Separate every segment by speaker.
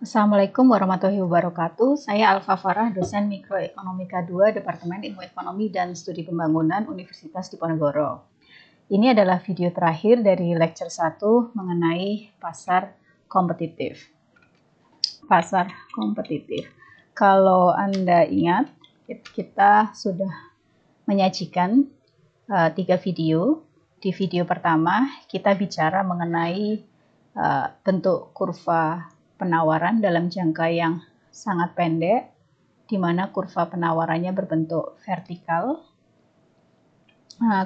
Speaker 1: Assalamualaikum warahmatullahi wabarakatuh. Saya Alfa Farah, dosen Mikroekonomika 2, Departemen Ilmu Ekonomi dan Studi Pembangunan Universitas Diponegoro. Ini adalah video terakhir dari lecture 1 mengenai pasar kompetitif. Pasar kompetitif. Kalau Anda ingat, kita sudah menyajikan 3 video. Di video pertama, kita bicara mengenai bentuk kurva penawaran dalam jangka yang sangat pendek, di mana kurva penawarannya berbentuk vertikal.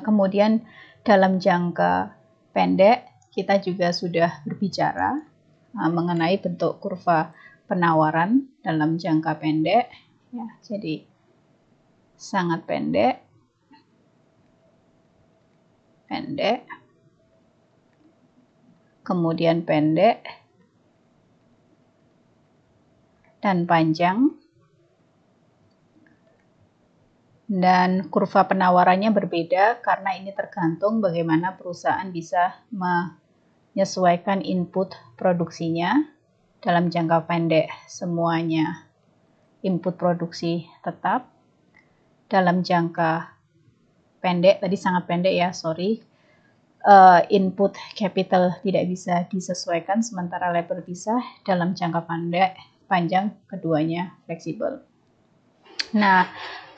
Speaker 1: Kemudian dalam jangka pendek, kita juga sudah berbicara mengenai bentuk kurva penawaran dalam jangka pendek. Ya, jadi sangat pendek, kemudian pendek, dan panjang, dan kurva penawarannya berbeda karena ini tergantung bagaimana perusahaan bisa menyesuaikan input produksinya. Dalam jangka pendek semuanya input produksi tetap, dalam jangka pendek, tadi sangat pendek ya, input capital tidak bisa disesuaikan sementara labor bisa. Dalam jangka panjang keduanya fleksibel. Nah,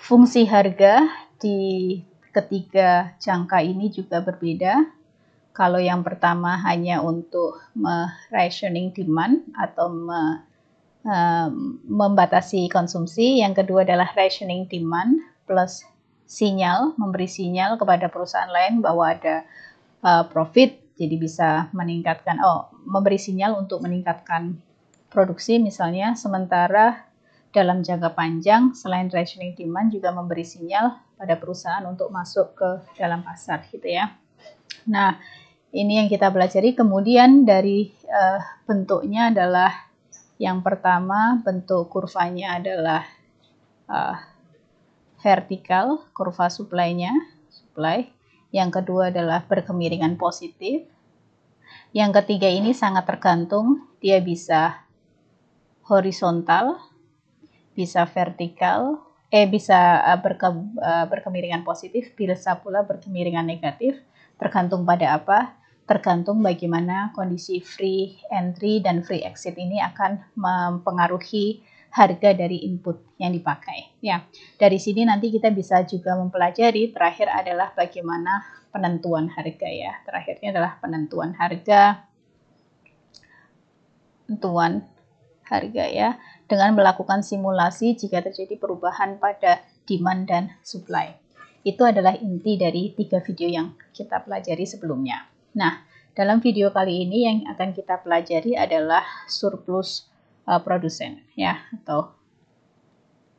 Speaker 1: fungsi harga di ketiga jangka ini juga berbeda. Kalau yang pertama hanya untuk rationing demand atau membatasi konsumsi, yang kedua adalah rationing demand plus sinyal, memberi sinyal kepada perusahaan lain bahwa ada profit, jadi bisa meningkatkan, memberi sinyal untuk meningkatkan produksi misalnya. Sementara dalam jangka panjang, selain rationing demand juga memberi sinyal pada perusahaan untuk masuk ke dalam pasar gitu ya. Nah, ini yang kita pelajari. Kemudian dari bentuknya adalah, yang pertama bentuk kurvanya adalah vertikal, kurva supply-nya, yang kedua adalah berkemiringan positif, yang ketiga ini sangat tergantung, dia bisa horizontal, bisa vertikal, bisa berkemiringan positif, bisa pula berkemiringan negatif. Tergantung pada apa? Tergantung bagaimana kondisi free entry dan free exit ini akan mempengaruhi harga dari input yang dipakai. Ya, dari sini nanti kita bisa juga mempelajari. Terakhir adalah bagaimana penentuan harga ya. Terakhirnya adalah penentuan harga ya, dengan melakukan simulasi jika terjadi perubahan pada demand dan supply. Itu adalah inti dari 3 video yang kita pelajari sebelumnya. Nah, dalam video kali ini yang akan kita pelajari adalah surplus produsen ya, atau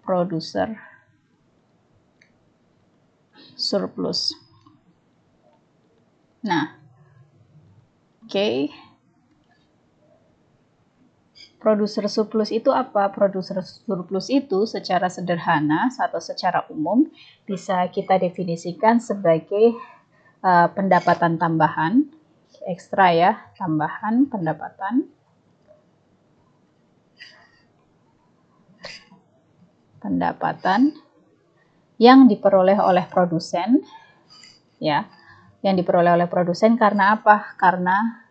Speaker 1: producer surplus. Nah, oke. Produser surplus itu apa? Produser surplus itu secara sederhana atau secara umum bisa kita definisikan sebagai pendapatan tambahan, ekstra ya, tambahan pendapatan yang diperoleh oleh produsen ya. Yang diperoleh oleh produsen karena apa? Karena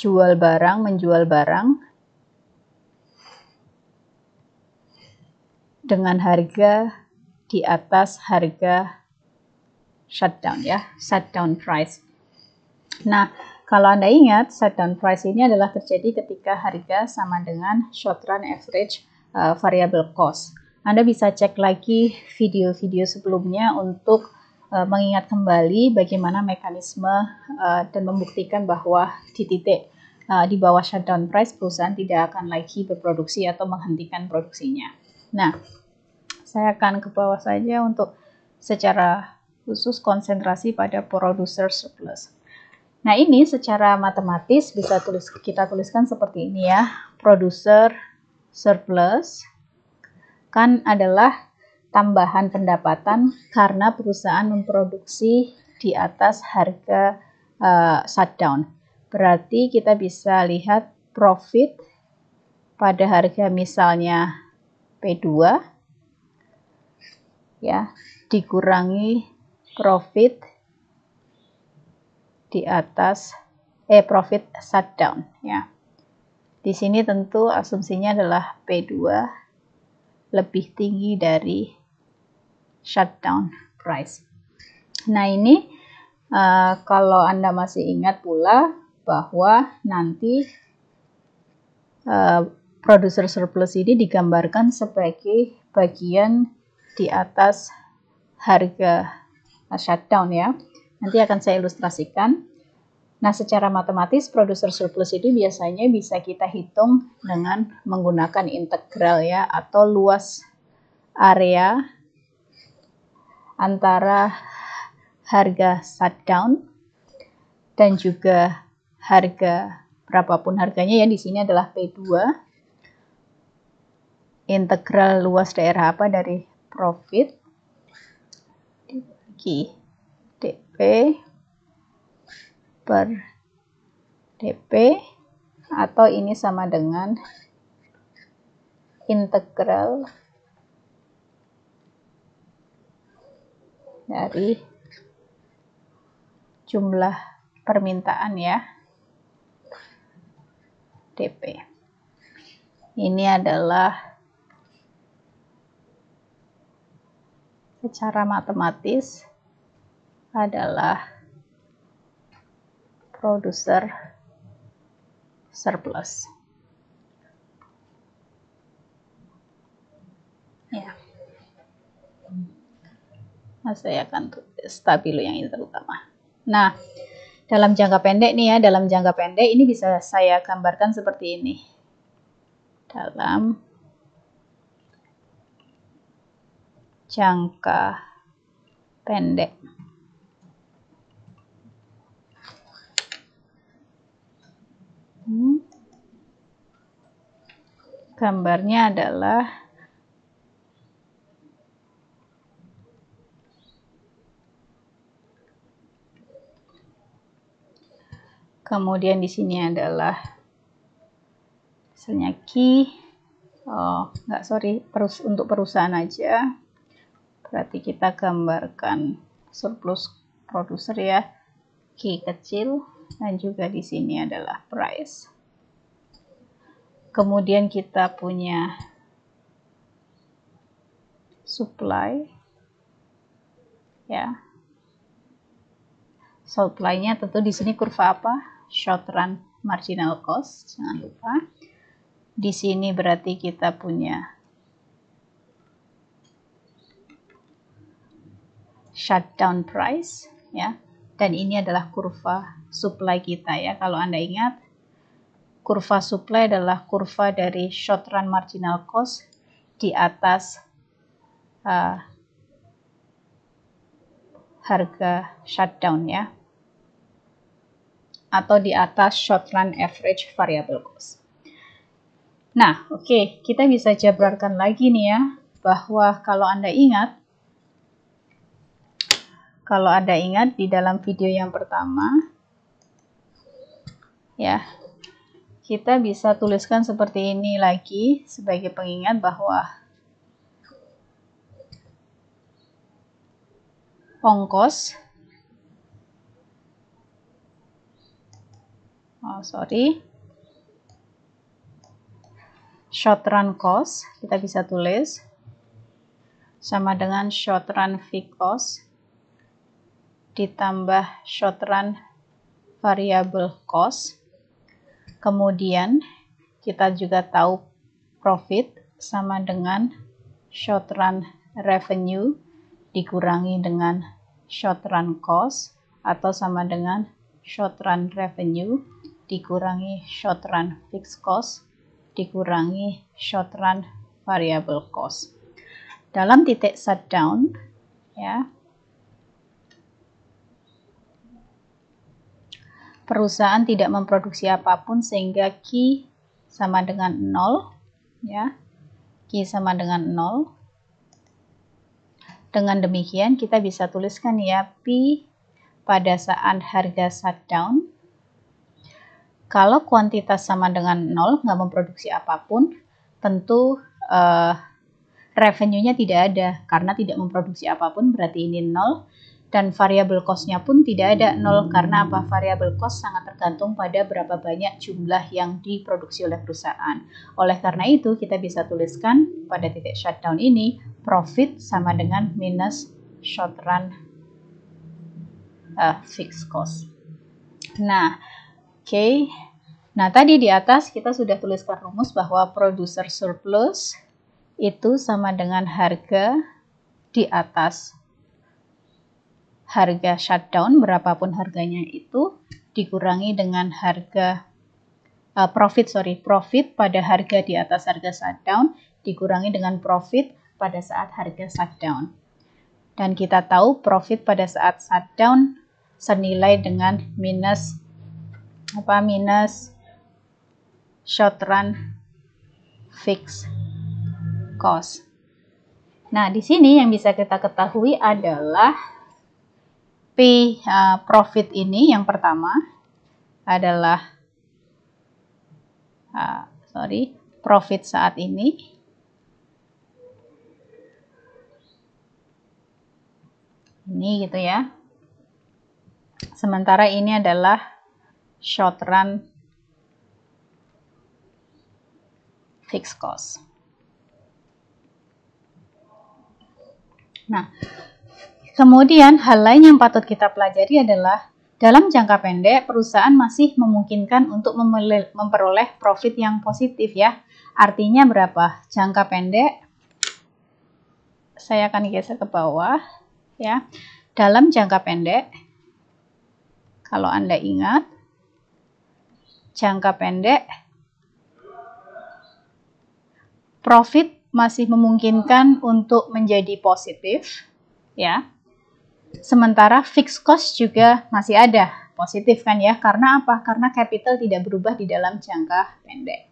Speaker 1: menjual barang dengan harga di atas harga shutdown ya, shutdown price. Nah, kalau Anda ingat, shutdown price ini adalah terjadi ketika harga sama dengan short run average variable cost. Anda bisa cek lagi video-video sebelumnya untuk mengingat kembali bagaimana mekanisme dan membuktikan bahwa di titik di bawah shutdown price perusahaan tidak akan lagi berproduksi atau menghentikan produksinya. Nah, saya akan ke bawah saja untuk secara khusus konsentrasi pada producer surplus. Nah, ini secara matematis bisa kita tuliskan seperti ini ya. Producer surplus kan adalah tambahan pendapatan karena perusahaan memproduksi di atas harga shutdown. Berarti kita bisa lihat profit pada harga misalnya P2 ya, dikurangi profit di atas profit shutdown ya. Di sini tentu asumsinya adalah P2 lebih tinggi dari shutdown price. Nah, ini kalau Anda masih ingat pula bahwa nanti producer surplus ini digambarkan sebagai bagian di atas harga shutdown ya. Nanti akan saya ilustrasikan. Nah, secara matematis producer surplus ini biasanya bisa kita hitung dengan menggunakan integral ya, atau luas area antara harga shutdown dan juga harga berapapun harganya ya, di sini adalah P2. Integral luas daerah apa dari profit dibagi DP per DP, atau ini sama dengan integral dari jumlah permintaan ya, DP. Ini adalah secara matematis adalah producer surplus. Ya. Nah, saya akan tulis stabilo yang ini terutama. Nah, dalam jangka pendek nih ya, dalam jangka pendek ini bisa saya gambarkan seperti ini. Dalam jangka pendek. Gambarnya adalah kemudian di sini adalah misalnya key, untuk perusahaan aja, berarti kita gambarkan surplus produser ya, key kecil, dan juga di sini adalah price. Kemudian kita punya supply ya. Supply-nya tentu di sini kurva apa? Short run marginal cost, jangan lupa. Di sini berarti kita punya shutdown price ya. Dan ini adalah kurva supply kita ya. Kalau Anda ingat, kurva supply adalah kurva dari short run marginal cost di atas harga shutdown ya, atau di atas short run average variable cost. Nah, oke, kita bisa jabarkan lagi nih ya, bahwa kalau Anda ingat di dalam video yang pertama ya, kita bisa tuliskan seperti ini lagi sebagai pengingat bahwa ongkos short run cost kita bisa tulis sama dengan short run fixed cost ditambah short run variable cost. Kemudian kita juga tahu profit sama dengan short run revenue dikurangi dengan short run cost, atau sama dengan short run revenue dikurangi short run fixed cost dikurangi short run variable cost. Dalam titik shutdown ya, perusahaan tidak memproduksi apapun sehingga Q sama dengan 0 ya. Q sama dengan 0. Dengan demikian kita bisa tuliskan ya, P pada saat harga shutdown Kalau kuantitas sama dengan 0, nggak memproduksi apapun, tentu revenue-nya tidak ada, karena tidak memproduksi apapun berarti ini 0, dan variable cost-nya pun tidak ada 0, karena apa? Variable cost sangat tergantung pada berapa banyak jumlah yang diproduksi oleh perusahaan. Oleh karena itu, kita bisa tuliskan pada titik shutdown ini, profit sama dengan minus short run fixed cost. Nah, oke. Nah, tadi di atas kita sudah tuliskan rumus bahwa producer surplus itu sama dengan harga di atas harga shutdown, berapapun harganya itu, dikurangi dengan harga profit pada harga di atas harga shutdown, dikurangi dengan profit pada saat harga shutdown. Dan kita tahu profit pada saat shutdown senilai dengan minus short run fixed cost. Nah, di sini yang bisa kita ketahui adalah profit ini yang pertama adalah profit saat ini gitu ya. Sementara ini adalah short run fixed cost. Nah, kemudian hal lain yang patut kita pelajari adalah dalam jangka pendek perusahaan masih memungkinkan untuk memperoleh profit yang positif ya. Artinya berapa? Jangka pendek, saya akan geser ke bawah ya. Dalam jangka pendek, kalau Anda ingat, jangka pendek profit masih memungkinkan untuk menjadi positif ya. Sementara fixed cost juga masih ada positif kan ya. Karena apa? Karena capital tidak berubah di dalam jangka pendek.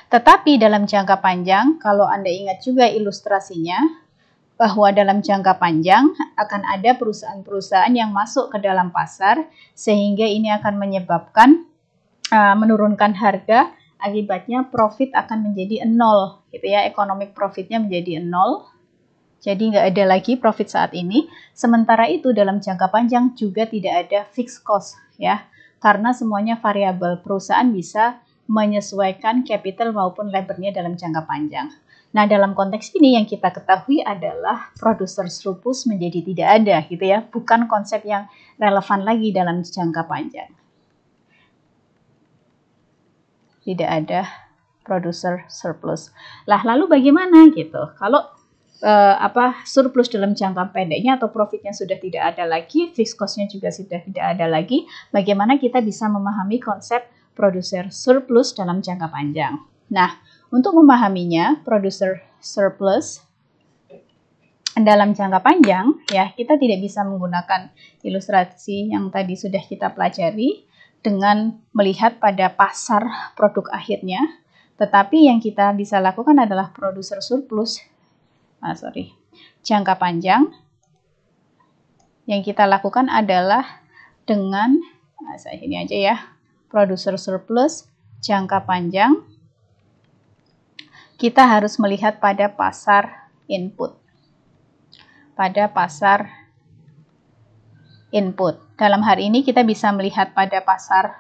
Speaker 1: Tetapi dalam jangka panjang, kalau Anda ingat juga ilustrasinya, bahwa dalam jangka panjang akan ada perusahaan-perusahaan yang masuk ke dalam pasar, sehingga ini akan menyebabkan menurunkan harga, akibatnya profit akan menjadi 0, gitu ya, economic profitnya menjadi 0. Jadi nggak ada lagi profit saat ini. Sementara itu dalam jangka panjang juga tidak ada fixed cost ya, karena semuanya variabel. Perusahaan bisa menyesuaikan capital maupun labor-nya dalam jangka panjang. Nah, dalam konteks ini yang kita ketahui adalah producer surplus menjadi tidak ada gitu ya, bukan konsep yang relevan lagi dalam jangka panjang. Tidak ada producer surplus. Lah, lalu bagaimana gitu? Kalau surplus dalam jangka pendeknya atau profitnya sudah tidak ada lagi, fixed cost-nya juga sudah tidak ada lagi, bagaimana kita bisa memahami konsep producer surplus dalam jangka panjang? Nah, untuk memahaminya, producer surplus dalam jangka panjang, ya kita tidak bisa menggunakan ilustrasi yang tadi sudah kita pelajari dengan melihat pada pasar produk akhirnya, tetapi yang kita bisa lakukan adalah producer surplus jangka panjang. Yang kita lakukan adalah dengan ini aja ya, producer surplus jangka panjang. Kita harus melihat pada pasar input. Pada pasar input. Dalam hari ini kita bisa melihat pada pasar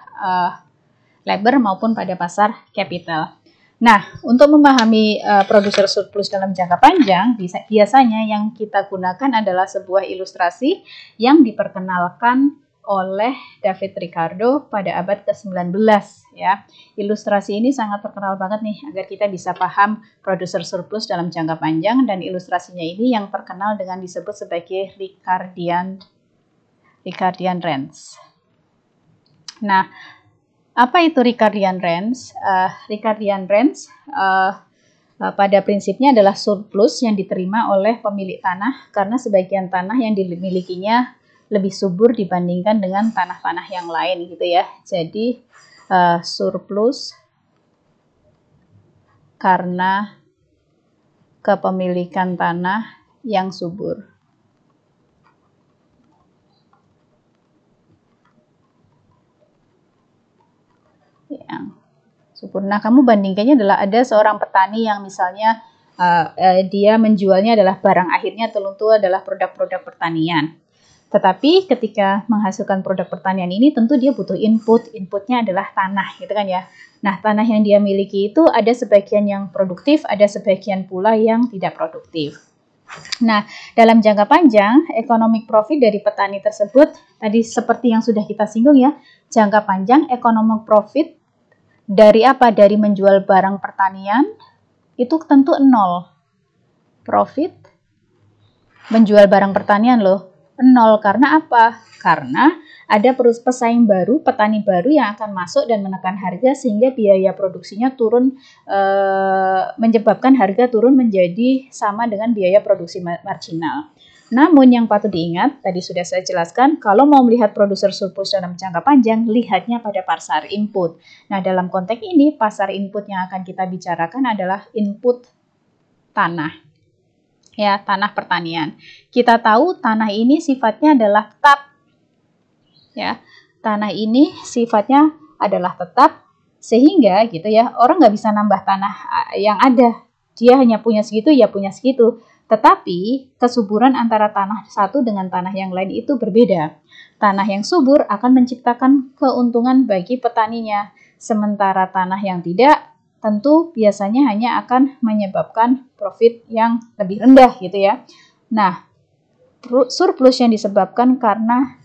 Speaker 1: labor maupun pada pasar capital. Nah, untuk memahami producer surplus dalam jangka panjang, biasanya yang kita gunakan adalah sebuah ilustrasi yang diperkenalkan oleh David Ricardo pada abad ke-19 ya. Ilustrasi ini sangat terkenal banget nih agar kita bisa paham producer surplus dalam jangka panjang, dan ilustrasinya ini yang terkenal dengan disebut sebagai Ricardian range. Nah, apa itu Ricardian range? Ricardian range pada prinsipnya adalah surplus yang diterima oleh pemilik tanah karena sebagian tanah yang dimilikinya lebih subur dibandingkan dengan tanah-tanah yang lain gitu ya. Jadi surplus karena kepemilikan tanah yang subur. subur. Nah, kamu bandingkannya adalah ada seorang petani yang misalnya dia menjualnya adalah barang akhirnya tentu adalah produk-produk pertanian. Tetapi ketika menghasilkan produk pertanian ini tentu dia butuh inputnya adalah tanah gitu kan ya. Nah, tanah yang dia miliki itu ada sebagian yang produktif, ada sebagian pula yang tidak produktif. Nah, dalam jangka panjang, economic profit dari petani tersebut, tadi seperti yang sudah kita singgung ya, jangka panjang economic profit dari apa? Dari menjual barang pertanian, itu tentu 0. Profit, menjual barang pertanian loh, 0. Karena apa? Karena ada pesaing baru, petani baru yang akan masuk dan menekan harga sehingga biaya produksinya turun, menyebabkan harga turun menjadi sama dengan biaya produksi marginal. Namun yang patut diingat, tadi sudah saya jelaskan, kalau mau melihat produser surplus dalam jangka panjang, lihatnya pada pasar input. Nah, dalam konteks ini, pasar input yang akan kita bicarakan adalah input tanah. Ya, tanah pertanian. Kita tahu tanah ini sifatnya adalah tetap. Ya, tanah ini sifatnya adalah tetap sehingga gitu ya, orang nggak bisa nambah tanah yang ada. Dia hanya punya segitu, ya punya segitu. Tetapi kesuburan antara tanah satu dengan tanah yang lain itu berbeda. Tanah yang subur akan menciptakan keuntungan bagi petaninya, sementara tanah yang tidak tentu biasanya hanya akan menyebabkan profit yang lebih rendah gitu ya. Nah, surplus yang disebabkan karena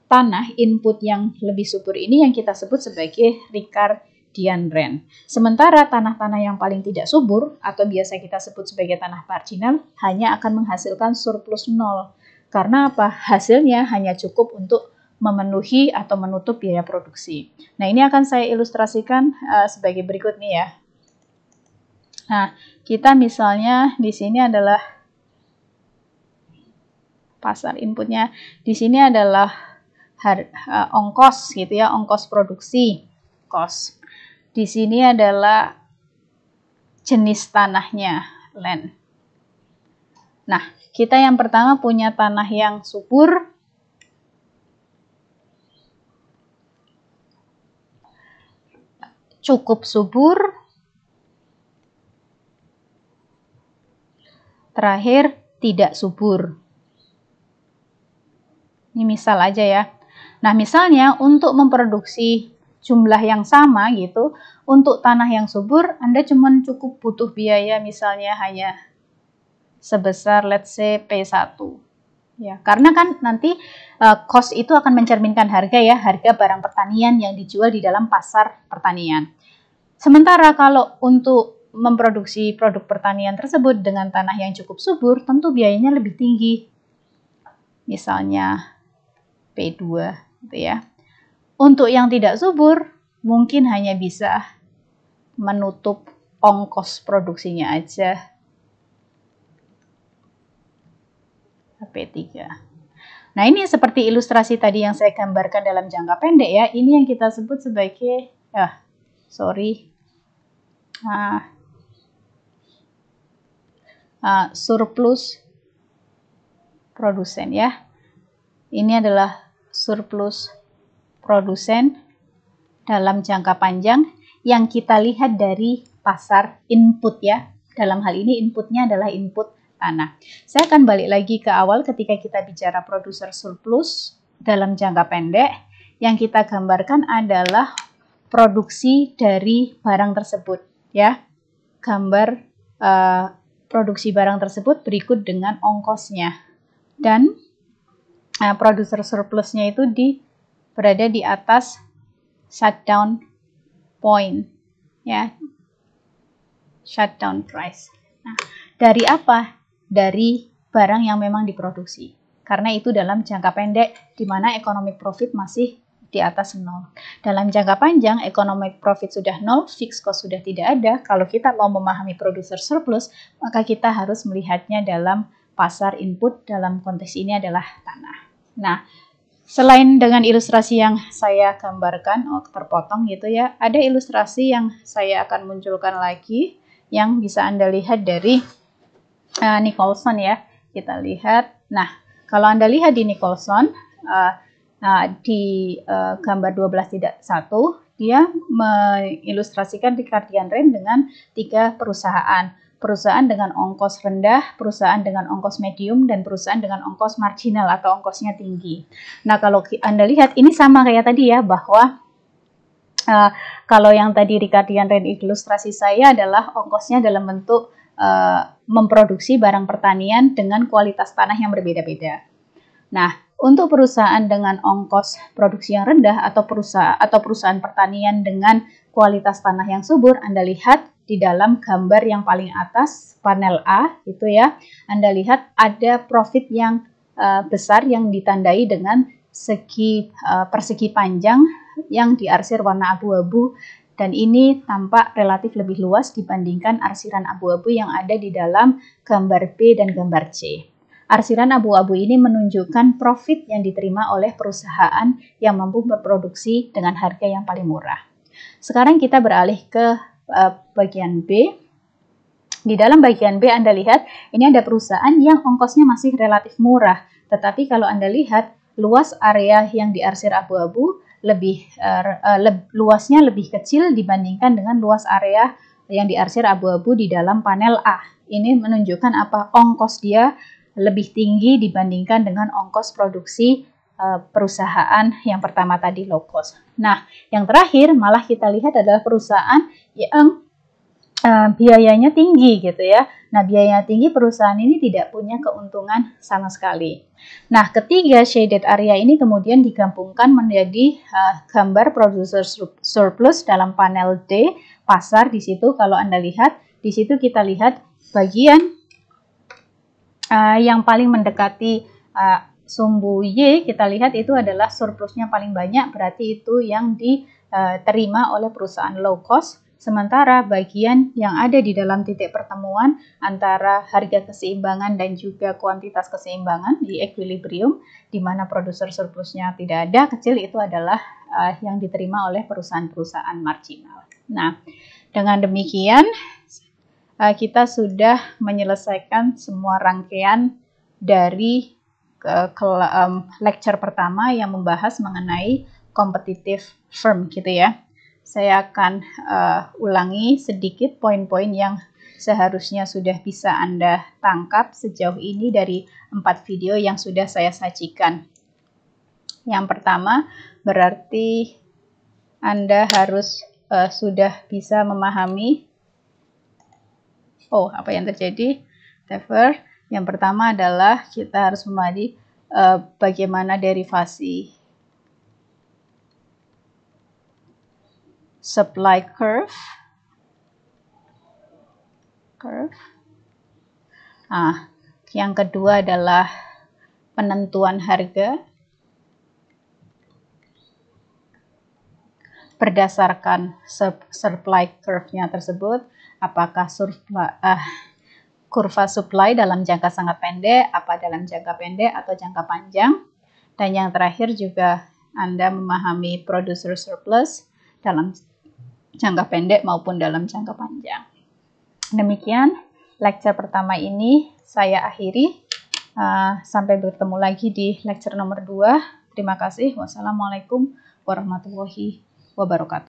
Speaker 1: tanah input yang lebih subur ini yang kita sebut sebagai Ricardian rent. Sementara tanah-tanah yang paling tidak subur atau biasa kita sebut sebagai tanah marginal hanya akan menghasilkan surplus 0. Karena apa? Hasilnya hanya cukup untuk memenuhi atau menutup biaya produksi. Nah, ini akan saya ilustrasikan sebagai berikut nih ya. Nah, kita misalnya di sini adalah pasar inputnya. Di sini adalah ongkos gitu ya, ongkos produksi, cost. Di sini adalah jenis tanahnya, land. Nah, kita yang pertama punya tanah yang subur. Cukup subur. Terakhir, tidak subur. Ini misal aja ya. Nah, misalnya untuk memproduksi jumlah yang sama gitu, untuk tanah yang subur, Anda cuma cukup butuh biaya misalnya hanya sebesar let's say P1. Ya, karena kan nanti cost itu akan mencerminkan harga ya, harga barang pertanian yang dijual di dalam pasar pertanian. Sementara kalau untuk memproduksi produk pertanian tersebut dengan tanah yang cukup subur, tentu biayanya lebih tinggi. Misalnya P2 gitu ya. Untuk yang tidak subur, mungkin hanya bisa menutup ongkos produksinya aja. P3. Nah, ini seperti ilustrasi tadi yang saya gambarkan dalam jangka pendek ya. Ini yang kita sebut sebagai surplus produsen ya. Ini adalah surplus produsen dalam jangka panjang yang kita lihat dari pasar input ya. Dalam hal ini inputnya adalah input tanah. Saya akan balik lagi ke awal ketika kita bicara produser surplus dalam jangka pendek. Yang kita gambarkan adalah produksi dari barang tersebut ya. Gambar produksi barang tersebut berikut dengan ongkosnya. Dan produser surplusnya itu berada di atas shutdown point ya, shutdown price. Nah, dari apa? Dari barang yang memang diproduksi. Karena itu dalam jangka pendek di mana economic profit masih di atas 0. Dalam jangka panjang economic profit sudah 0, fixed cost sudah tidak ada. Kalau kita mau memahami producer surplus, maka kita harus melihatnya dalam pasar input, dalam konteks ini adalah tanah. Nah, selain dengan ilustrasi yang saya gambarkan, terpotong gitu ya, ada ilustrasi yang saya akan munculkan lagi yang bisa Anda lihat dari Nicholson ya. Kita lihat. Nah, kalau Anda lihat di Nicholson, di gambar 12.1, dia mengilustrasikan Ricardian range dengan 3 perusahaan. Perusahaan dengan ongkos rendah, perusahaan dengan ongkos medium, dan perusahaan dengan ongkos marginal atau ongkosnya tinggi. Nah, kalau Anda lihat ini sama kayak tadi ya, bahwa kalau yang tadi Ricardian range ilustrasi saya adalah ongkosnya dalam bentuk memproduksi barang pertanian dengan kualitas tanah yang berbeda-beda. Nah, untuk perusahaan dengan ongkos produksi yang rendah atau perusahaan pertanian dengan kualitas tanah yang subur, Anda lihat di dalam gambar yang paling atas, panel A, itu ya, Anda lihat ada profit yang besar yang ditandai dengan persegi panjang yang diarsir warna abu-abu, dan ini tampak relatif lebih luas dibandingkan arsiran abu-abu yang ada di dalam gambar B dan gambar C. Arsiran abu-abu ini menunjukkan profit yang diterima oleh perusahaan yang mampu berproduksi dengan harga yang paling murah. Sekarang kita beralih ke bagian B. Di dalam bagian B Anda lihat ini ada perusahaan yang ongkosnya masih relatif murah, tetapi kalau Anda lihat luas area yang diarsir abu-abu luasnya lebih kecil dibandingkan dengan luas area yang diarsir abu-abu di dalam panel A. Ini menunjukkan apa? Ongkos dia lebih tinggi dibandingkan dengan ongkos produksi perusahaan yang pertama tadi, low cost. Nah, yang terakhir malah kita lihat adalah perusahaan yang biayanya tinggi gitu ya. Nah, biayanya tinggi, perusahaan ini tidak punya keuntungan sama sekali. Nah, ketiga shaded area ini kemudian digabungkan menjadi gambar producer surplus dalam panel D, pasar. Di situ kalau Anda lihat, di situ kita lihat bagian yang paling mendekati sumbu Y, kita lihat itu adalah surplusnya paling banyak, berarti itu yang diterima oleh perusahaan low cost. Sementara bagian yang ada di dalam titik pertemuan antara harga keseimbangan dan juga kuantitas keseimbangan di equilibrium, di mana produser surplusnya tidak ada, kecil, itu adalah yang diterima oleh perusahaan-perusahaan marginal. Nah, dengan demikian kita sudah menyelesaikan semua rangkaian dari lecture pertama yang membahas mengenai competitive firm gitu ya. Saya akan ulangi sedikit poin-poin yang seharusnya sudah bisa Anda tangkap sejauh ini dari 4 video yang sudah saya sajikan. Yang pertama, berarti Anda harus sudah bisa memahami apa yang terjadi. Yang pertama adalah kita harus memahami bagaimana derivasi supply curve. Yang kedua adalah penentuan harga berdasarkan supply curve-nya tersebut, apakah kurva supply dalam jangka sangat pendek, apa dalam jangka pendek atau jangka panjang. Dan yang terakhir juga Anda memahami producer surplus dalam jangka pendek maupun dalam jangka panjang. Demikian lecture pertama ini saya akhiri. Sampai bertemu lagi di lecture nomor 2. Terima kasih. Wassalamualaikum warahmatullahi wabarakatuh.